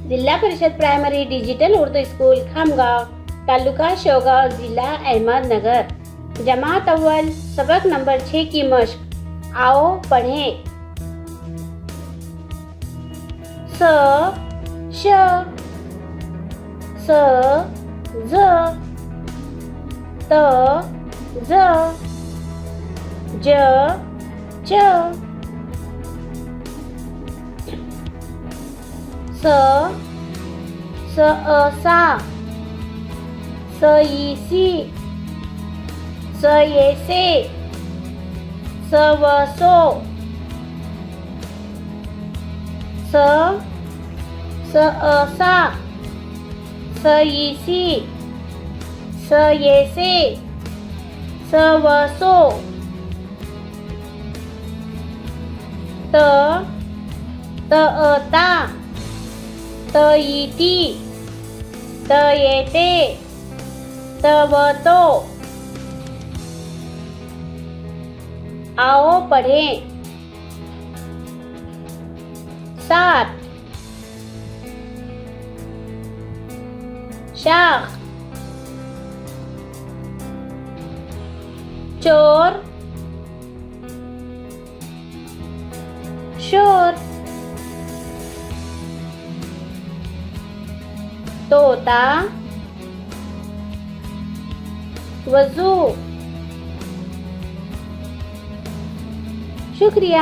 जिल्हा Parishad primary digital Urdu school Khamgaon, taluka Shevgaon, जिला अहमदनगर। जमात अव्वल सबक नंबर 6 की मश्क। आओ पढ़ें। स श स ज त ज ज च स सा स ई सी स ये से स व सो स सा स ई सी स ये से स व सो त ता त ई ती त ये ते त व तो। आओ पढ़ें। 7 शाख चोर शोर तोता वजू। शुक्रिया।